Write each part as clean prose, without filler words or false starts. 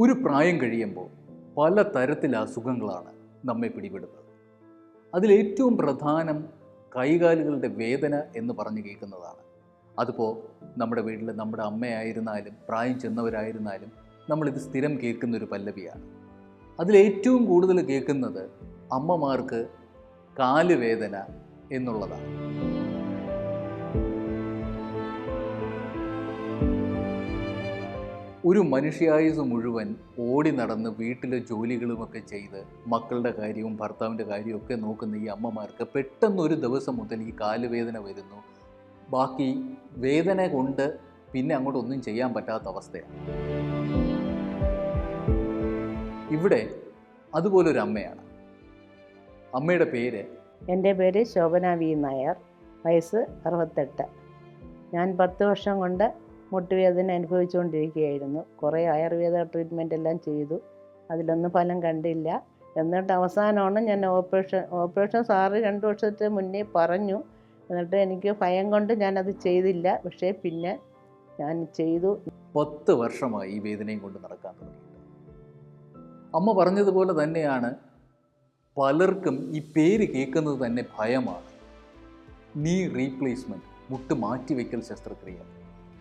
ഒരു പ്രായം കഴിയുമ്പോൾ പല തരത്തിലെ അസുഖങ്ങളാണ് നമ്മെ പിടിപെടുന്നത്. അതിലേറ്റവും പ്രധാനം കൈകാലുകളുടെ വേദന എന്ന് പറഞ്ഞു കേൾക്കുന്നതാണ്. അതിപ്പോൾ നമ്മുടെ വീട്ടിൽ നമ്മുടെ അമ്മയായിരുന്നാലും പ്രായം ചെന്നവരായിരുന്നാലും നമ്മളിത് സ്ഥിരം കേൾക്കുന്നൊരു പല്ലവിയാണ്. അതിലേറ്റവും കൂടുതൽ കേൾക്കുന്നത് അമ്മമാർക്ക് കാലുവേദന എന്നുള്ളതാണ്. ഒരു മനുഷ്യായുസ് മുഴുവൻ ഓടി നടന്ന് വീട്ടിലെ ജോലികളുമൊക്കെ ചെയ്ത് മക്കളുടെ കാര്യവും ഭർത്താവിൻ്റെ കാര്യവും ഒക്കെ നോക്കുന്ന ഈ അമ്മമാർക്ക് പെട്ടെന്നൊരു ദിവസം മുതൽ ഈ കാലുവേദന വരുന്നു. ബാക്കി വേദന കൊണ്ട് പിന്നെ അങ്ങോട്ടൊന്നും ചെയ്യാൻ പറ്റാത്ത അവസ്ഥയാണ്. ഇവിടെ അതുപോലൊരു അമ്മയാണ്. അമ്മയുടെ പേര്? എൻ്റെ പേര് ശോഭന വി നായർ. വയസ്സ് 68. ഞാൻ 10 വർഷം കൊണ്ട് മുട്ടുവേദന അനുഭവിച്ചുകൊണ്ടിരിക്കുകയായിരുന്നു. കുറേ ആയുർവേദ ട്രീറ്റ്മെൻ്റ് എല്ലാം ചെയ്തു, അതിലൊന്നും ഫലം കണ്ടില്ല. എന്നിട്ട് അവസാനമാണ് ഞാൻ ഓപ്പറേഷൻ സാറ് 2 വർഷത്തെ മുന്നേ പറഞ്ഞു. എന്നിട്ട് എനിക്ക് ഭയം കൊണ്ട് ഞാനത് ചെയ്തില്ല. പക്ഷേ പിന്നെ ഞാൻ ചെയ്തു. 10 വർഷമായി ഈ വേദനയും കൊണ്ട് നടക്കാൻ തുടങ്ങിയിട്ട്. അമ്മ പറഞ്ഞതുപോലെ തന്നെയാണ്, പലർക്കും ഈ പേര് കേൾക്കുന്നത് തന്നെ ഭയമാണ്. നീ റീപ്ലേസ്മെൻറ്റ്, മുട്ട് മാറ്റിവെക്കൽ ശസ്ത്രക്രിയ.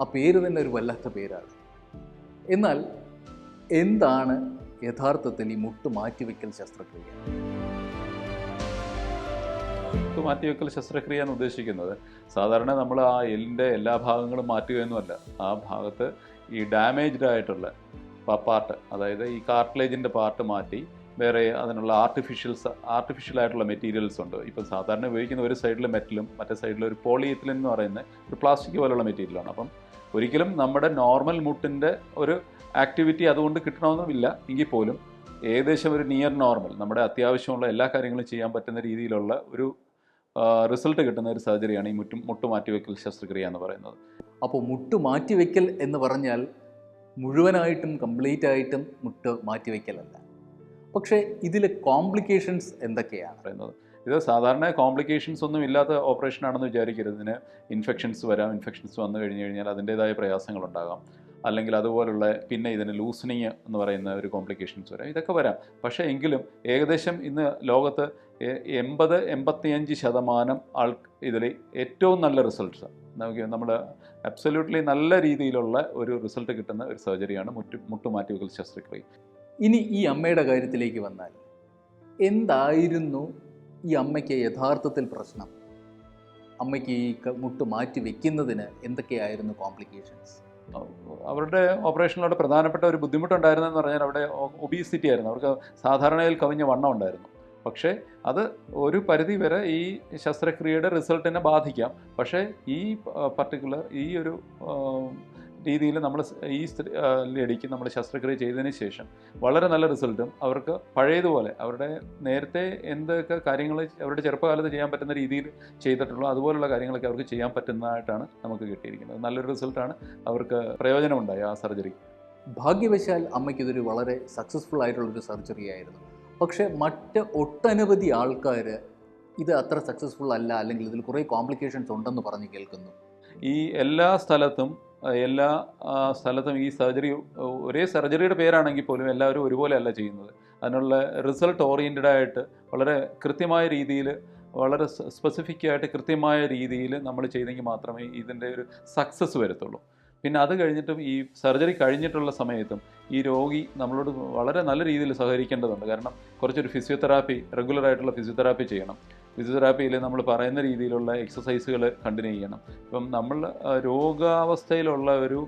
ആ പേര് തന്നെ ഒരു വല്ലാത്ത പേരാണ്. എന്നാൽ എന്താണ് യഥാർത്ഥത്തിൽ ഈ മുട്ട് മാറ്റിവെക്കൽ ശസ്ത്രക്രിയ? മുട്ട് മാറ്റിവെക്കൽ ശസ്ത്രക്രിയ എന്ന് ഉദ്ദേശിക്കുന്നത് സാധാരണ നമ്മൾ ആ എല്ലിൻ്റെ എല്ലാ ഭാഗങ്ങളും മാറ്റുകയൊന്നുമല്ല. ആ ഭാഗത്ത് ഈ ഡാമേജ്ഡ് ആയിട്ടുള്ള പാർട്ട്, അതായത് ഈ കാർട്ടിലേജിൻ്റെ പാർട്ട് മാറ്റി വേറെ അതിനുള്ള ആർട്ടിഫിഷ്യലായിട്ടുള്ള മെറ്റീരിയൽസ് ഉണ്ട്. ഇപ്പോൾ സാധാരണ ഉപയോഗിക്കുന്ന ഒരു സൈഡിൽ മെറ്റലും മറ്റേ സൈഡിൽ ഒരു പോളിയെത്തിലിൻ എന്ന് പറയുന്ന ഒരു പ്ലാസ്റ്റിക് പോലുള്ള മെറ്റീരിയലാണ്. അപ്പം ഒരിക്കലും നമ്മുടെ നോർമൽ മുട്ടിൻ്റെ ഒരു ആക്ടിവിറ്റി അതുകൊണ്ട് കിട്ടണമെന്നുമില്ല. എങ്കിൽ പോലും ഏകദേശം ഒരു നിയർ നോർമൽ, നമ്മുടെ അത്യാവശ്യമുള്ള എല്ലാ കാര്യങ്ങളും ചെയ്യാൻ പറ്റുന്ന രീതിയിലുള്ള ഒരു റിസൾട്ട് കിട്ടുന്ന ഒരു സർജറിയാണ് ഈ മുട്ട് മാറ്റിവെക്കൽ ശസ്ത്രക്രിയ എന്ന് പറയുന്നത്. അപ്പോൾ മുട്ട് മാറ്റിവെക്കൽ എന്ന് പറഞ്ഞാൽ മുഴുവനായിട്ടും കംപ്ലീറ്റ് ആയിട്ടും മുട്ട് മാറ്റിവെക്കലല്ല. പക്ഷേ ഇതിലെ കോംപ്ലിക്കേഷൻസ് എന്തൊക്കെയാണ് പറയുന്നത്? ഇത് സാധാരണ കോംപ്ലിക്കേഷൻസ് ഒന്നും ഇല്ലാത്ത ഓപ്പറേഷൻ ആണെന്ന് വിചാരിക്കരുത്. ഇതിന് ഇൻഫെക്ഷൻസ് വരാം. ഇൻഫെക്ഷൻസ് വന്നു കഴിഞ്ഞാൽ അതിൻ്റേതായ പ്രയാസങ്ങളുണ്ടാകാം. അല്ലെങ്കിൽ അതുപോലുള്ള പിന്നെ ഇതിന് ലൂസനിങ് എന്ന് പറയുന്ന ഒരു കോംപ്ലിക്കേഷൻസ് വരാം. ഇതൊക്കെ വരാം. പക്ഷേ എങ്കിലും ഏകദേശം ഇന്ന് ലോകത്ത് 80-85% ഇതിൽ ഏറ്റവും നല്ല റിസൾട്ട്സ് നമ്മൾ അബ്സല്യൂട്ട്ലി നല്ല രീതിയിലുള്ള ഒരു റിസൾട്ട് കിട്ടുന്ന ഒരു സർജറിയാണ് മുട്ട് മാറ്റിവെക്കൽ ശസ്ത്രക്രിയ. ഇനി ഈ അമ്മയുടെ കാര്യത്തിലേക്ക് വന്നാൽ, എന്തായിരുന്നു ഈ അമ്മയ്ക്ക് യഥാർത്ഥത്തിൽ പ്രശ്നം? അമ്മയ്ക്ക് ഈ മുട്ട് മാറ്റി വെക്കുന്നതിന് എന്തൊക്കെയായിരുന്നു കോംപ്ലിക്കേഷൻസ്? അവരുടെ ഓപ്പറേഷനിലൂടെ പ്രധാനപ്പെട്ട ഒരു ബുദ്ധിമുട്ടുണ്ടായിരുന്നെന്ന് പറഞ്ഞാൽ അവിടെ ഒബീസിറ്റി ആയിരുന്നു. അവർക്ക് സാധാരണയിൽ കവിഞ്ഞ വണ്ണം ഉണ്ടായിരുന്നു. പക്ഷേ അത് ഒരു പരിധി വരെ ഈ ശസ്ത്രക്രിയയുടെ റിസൾട്ടിനെ ബാധിക്കാം. പക്ഷേ ഈ പർട്ടിക്കുലർ ഈ ഒരു രീതിയിൽ നമ്മൾ ഈ ലേഡിക്ക് നമ്മൾ ശസ്ത്രക്രിയ ചെയ്തതിന് ശേഷം വളരെ നല്ല റിസൾട്ടും അവർക്ക് പഴയതുപോലെ അവരുടെ നേരത്തെ എന്തൊക്കെ കാര്യങ്ങൾ അവരുടെ ചെറുപ്പകാലത്ത് ചെയ്യാൻ പറ്റുന്ന രീതിയിൽ ചെയ്തിട്ടുള്ളൂ അതുപോലുള്ള കാര്യങ്ങളൊക്കെ അവർക്ക് ചെയ്യാൻ പറ്റുന്നതായിട്ടാണ് നമുക്ക് കിട്ടിയിരിക്കുന്നത്. നല്ലൊരു റിസൾട്ടാണ് അവർക്ക് പ്രയോജനമുണ്ടായി ആ സർജറി. ഭാഗ്യവശാൽ അമ്മയ്ക്ക് ഇതൊരു വളരെ സക്സസ്ഫുൾ ആയിട്ടുള്ളൊരു സർജറി ആയിരുന്നു. പക്ഷേ മറ്റ് ഒട്ടനവധി ആൾക്കാർ ഇത് അത്ര സക്സസ്ഫുൾ അല്ല, അല്ലെങ്കിൽ ഇതിൽ കുറേ കോംപ്ലിക്കേഷൻസ് ഉണ്ടെന്ന് പറഞ്ഞ് കേൾക്കുന്നു. ഈ എല്ലാ സ്ഥലത്തും ഈ സർജറി ഒരേ സർജറിയുടെ പേരാണെങ്കിൽ പോലും എല്ലാവരും ഒരുപോലെ അല്ല ചെയ്യുന്നത്. അതിനുള്ള റിസൾട്ട് ഓറിയൻറ്റഡ് ആയിട്ട് വളരെ കൃത്യമായ രീതിയിൽ, വളരെ സ്പെസിഫിക് ആയിട്ട് കൃത്യമായ രീതിയിൽ നമ്മൾ ചെയ്തെങ്കിൽ മാത്രമേ ഇതിൻ്റെ ഒരു സക്സസ് വരത്തുള്ളൂ. പിന്നെ അത് കഴിഞ്ഞിട്ടും ഈ സർജറി കഴിഞ്ഞിട്ടുള്ള സമയത്തും ഈ രോഗി നമ്മളോട് വളരെ നല്ല രീതിയിൽ സഹകരിക്കേണ്ടതുണ്ട്. കാരണം കുറച്ചൊരു ഫിസിയോതെറാപ്പി, റെഗുലറായിട്ടുള്ള ഫിസിയോതെറാപ്പി ചെയ്യണം. ഫിസിയോതെറാപ്പിയിൽ നമ്മൾ പറയുന്ന രീതിയിലുള്ള എക്സസൈസുകൾ കണ്ടിന്യൂ ചെയ്യണം. ഇപ്പം നമ്മൾ രോഗാവസ്ഥയിലുള്ള ഒരു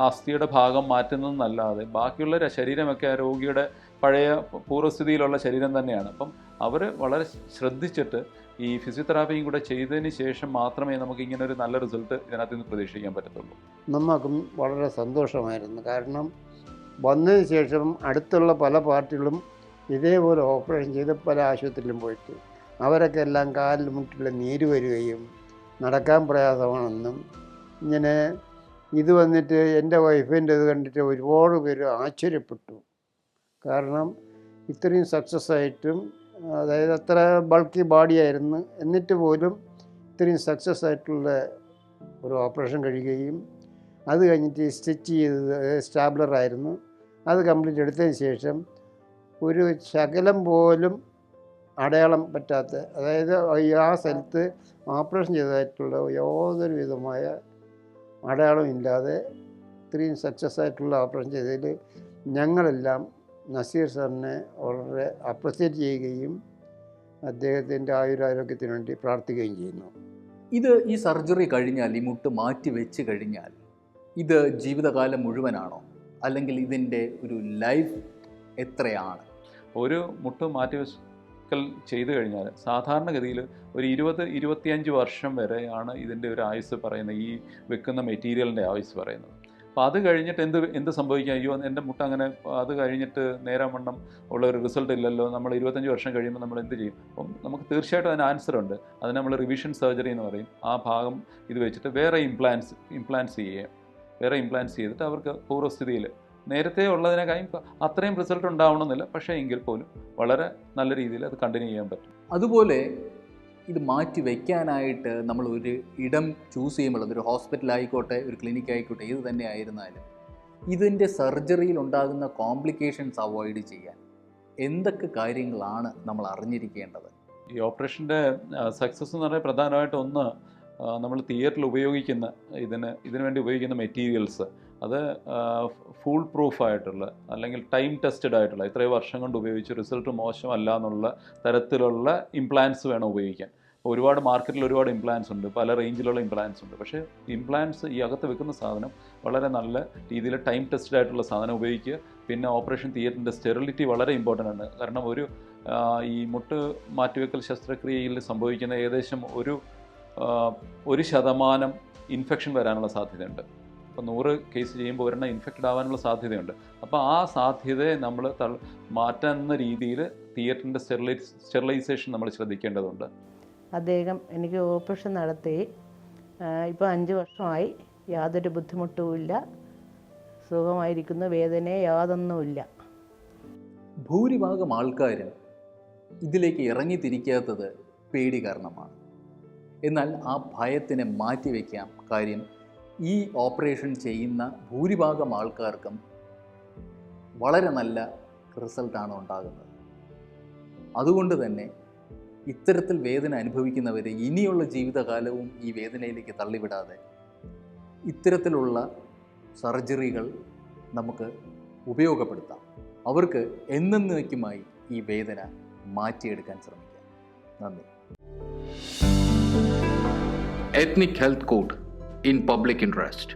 അസ്ഥിയുടെ ഭാഗം മാറ്റുന്നതെന്നല്ലാതെ ബാക്കിയുള്ള ശരീരമൊക്കെ ആ രോഗിയുടെ പഴയ പൂർവ്വസ്ഥിതിയിലുള്ള ശരീരം തന്നെയാണ്. അപ്പം അവർ വളരെ ശ്രദ്ധിച്ചിട്ട് ഈ ഫിസിയോതെറാപ്പിയും കൂടെ ചെയ്തതിന് ശേഷം മാത്രമേ നമുക്ക് ഇങ്ങനെ ഒരു നല്ല റിസൾട്ട് ഇതിനകത്ത് നിന്ന് പ്രതീക്ഷിക്കാൻ പറ്റത്തുള്ളൂ. നമുക്കും വളരെ സന്തോഷമായിരുന്നു. കാരണം വന്നതിന് ശേഷം അടുത്തുള്ള പല പാർട്ടികളും ഇതേപോലെ ഓപ്പറേഷൻ ചെയ്ത് പല ആശുപത്രിയിലും പോയിട്ട് അവരൊക്കെ എല്ലാം കാലിൽ മുട്ടിൽ നീര് വരികയും നടക്കാൻ പ്രയാസമാണെന്നും ഇങ്ങനെ ഇത് വന്നിട്ട് എൻ്റെ വൈഫിൻ്റെ ഇത് കണ്ടിട്ട് ഒരുപാട് പേര് ആശ്ചര്യപ്പെട്ടു. കാരണം ഇത്രയും സക്സസ് ആയിട്ടും, അതായത് അത്ര ബൾക്കി ബോഡിയായിരുന്നു, എന്നിട്ട് പോലും ഇത്രയും സക്സസ് ആയിട്ടുള്ള ഒരു ഓപ്പറേഷൻ കഴിയുകയും അത് കഴിഞ്ഞിട്ട് സ്റ്റിച്ച് ചെയ്തത് സ്റ്റാബ്ലറായിരുന്നു. അത് കംപ്ലീറ്റ് എടുത്തതിന് ശേഷം ഒരു ശകലം പോലും അടയാളം പറ്റാത്ത, അതായത് ആ സ്ഥലത്ത് ഓപ്പറേഷൻ ചെയ്തതായിട്ടുള്ള യാതൊരു വിധമായ അടയാളം ഇല്ലാതെ ഇത്രയും സക്സസ് ആയിട്ടുള്ള ഓപ്പറേഷൻ ചെയ്തതിൽ ഞങ്ങളെല്ലാം നസീർ സാറിനെ വളരെ അപ്രിസിയേറ്റ് ചെയ്യുകയും അദ്ദേഹത്തിൻ്റെ ആയുരാരോഗ്യത്തിന് വേണ്ടി പ്രാർത്ഥിക്കുകയും ചെയ്യുന്നു. ഇത് ഈ സർജറി കഴിഞ്ഞാൽ, ഈ മുട്ട് മാറ്റി വെച്ച് കഴിഞ്ഞാൽ ഇത് ജീവിതകാലം മുഴുവനാണോ, അല്ലെങ്കിൽ ഇതിൻ്റെ ഒരു ലൈഫ് എത്രയാണ്? ഒരു മുട്ട് മാറ്റിവെക്കൽ ചെയ്തു കഴിഞ്ഞാൽ സാധാരണഗതിയിൽ ഒരു 20-25 വർഷം വരെയാണ് ഇതിൻ്റെ ഒരു ആയുസ് പറയുന്നത്, ഈ വെക്കുന്ന മെറ്റീരിയലിൻ്റെ ആയുസ് പറയുന്നത്. അപ്പോൾ അത് കഴിഞ്ഞിട്ട് എന്ത് സംഭവിക്കാം? അയ്യോ എൻ്റെ മുട്ട അങ്ങനെ അത് കഴിഞ്ഞിട്ട് നേരാവണ്ണം ഉള്ള ഒരു റിസൾട്ട് ഇല്ലല്ലോ, നമ്മൾ 25 വർഷം കഴിയുമ്പോൾ നമ്മൾ എന്ത് ചെയ്യും? അപ്പം നമുക്ക് തീർച്ചയായിട്ടും അതിന് ആൻസർ ഉണ്ട്. അത് നമ്മൾ റിവിഷൻ സർജറി എന്ന് പറയും. ആ ഭാഗം ഇത് വെച്ചിട്ട് വേറെ ഇംപ്ലാൻസ് ചെയ്തിട്ട് അവർക്ക് പൂർവ്വസ്ഥിതിയിൽ നേരത്തെ ഉള്ളതിനേക്കാളും അത്രയും റിസൾട്ട് ഉണ്ടാവണമെന്നില്ല, പക്ഷേ എങ്കിൽ പോലും വളരെ നല്ല രീതിയിൽ അത് കണ്ടിന്യൂ ചെയ്യാൻ പറ്റും. അതുപോലെ ഇത് മാറ്റി വയ്ക്കാനായിട്ട് നമ്മൾ ഒരു ഇടം ചൂസ് ചെയ്യുമ്പോൾ, അതൊരു ഹോസ്പിറ്റലായിക്കോട്ടെ, ഒരു ക്ലിനിക്ക് ആയിക്കോട്ടെ, ഏത് തന്നെ ആയിരുന്നാലും ഇതിൻ്റെ സർജറിയിൽ ഉണ്ടാകുന്ന കോംപ്ലിക്കേഷൻസ് അവോയ്ഡ് ചെയ്യാൻ എന്തൊക്കെ കാര്യങ്ങളാണ് നമ്മൾ അറിഞ്ഞിരിക്കേണ്ടത്? ഈ ഓപ്പറേഷൻ്റെ സക്സസ് എന്ന് പറഞ്ഞാൽ പ്രധാനമായിട്ടും ഒന്ന്, നമ്മൾ തിയേറ്ററിൽ ഉപയോഗിക്കുന്ന ഇതിനു വേണ്ടി ഉപയോഗിക്കുന്ന മെറ്റീരിയൽസ് അത് ഫുൾ പ്രൂഫായിട്ടുള്ള അല്ലെങ്കിൽ ടൈം ടെസ്റ്റഡ് ആയിട്ടുള്ള, ഇത്രയും വർഷം കൊണ്ട് ഉപയോഗിച്ച് റിസൾട്ട് മോശമല്ല എന്നുള്ള തരത്തിലുള്ള ഇംപ്ലാൻസ് വേണം ഉപയോഗിക്കാൻ. ഒരുപാട് മാർക്കറ്റിൽ ഒരുപാട് ഇംപ്ലാൻസ് ഉണ്ട്, പല റേഞ്ചിലുള്ള ഇംപ്ലാൻസ് ഉണ്ട്. പക്ഷേ ഇംപ്ലാൻസ് ഈ അകത്ത് വെക്കുന്ന സാധനം വളരെ നല്ല രീതിയിൽ ടൈം ടെസ്റ്റഡ് ആയിട്ടുള്ള സാധനം ഉപയോഗിക്കുക. പിന്നെ ഓപ്പറേഷൻ തിയേറ്ററിൻ്റെ സ്റ്റെറിലിറ്റി വളരെ ഇമ്പോർട്ടൻ്റ് ആണ്. കാരണം ഈ മുട്ട് മാറ്റിവെക്കൽ ശസ്ത്രക്രിയയിൽ സംഭവിക്കുന്ന ഏകദേശം 1% ഇൻഫെക്ഷൻ വരാനുള്ള സാധ്യതയുണ്ട്. അപ്പോൾ 100 കേസ് ചെയ്യുമ്പോൾ ഒരെണ്ണം ഇൻഫെക്റ്റഡ് ആവാനുള്ള സാധ്യതയുണ്ട്. അപ്പോൾ ആ സാധ്യതയെ നമ്മൾ മാറ്റുന്ന രീതിയിൽ തിയേറ്ററിൻ്റെ സ്റ്റെറിലൈസേഷൻ നമ്മൾ ശ്രദ്ധിക്കേണ്ടതുണ്ട്. അദ്ദേഹം എനിക്ക് ഓപ്പറേഷൻ നടത്തി ഇപ്പോൾ 5 വർഷമായി, യാതൊരു ബുദ്ധിമുട്ടുമില്ല, സുഖമായിരിക്കുന്നു, വേദന യാതൊന്നുമില്ല. ഭൂരിഭാഗം ആൾക്കാരും ഇതിലേക്ക് ഇറങ്ങിത്തിരിക്കാത്തത് പേടി കാരണമാണ്. എന്നാൽ ആ ഭയത്തിനെ മാറ്റിവെക്കാം. കാര്യം ഈ ഓപ്പറേഷൻ ചെയ്യുന്ന ഭൂരിഭാഗം ആൾക്കാർക്കും വളരെ നല്ല റിസൾട്ടാണ് ഉണ്ടാകുന്നത്. അതുകൊണ്ട് തന്നെ ഇത്തരത്തിൽ വേദന അനുഭവിക്കുന്നവർ ഇനിയുള്ള ജീവിതകാലവും ഈ വേദനയിലേക്ക് തള്ളിവിടാതെ ഇത്തരത്തിലുള്ള സർജറികൾ നമുക്ക് ഉപയോഗപ്പെടുത്താം. അവർക്ക് എന്നേക്കുമായി ഈ വേദന മാറ്റിയെടുക്കാൻ ശ്രമിക്കാം. നന്ദി. Ethnic Health Code in Public Interest.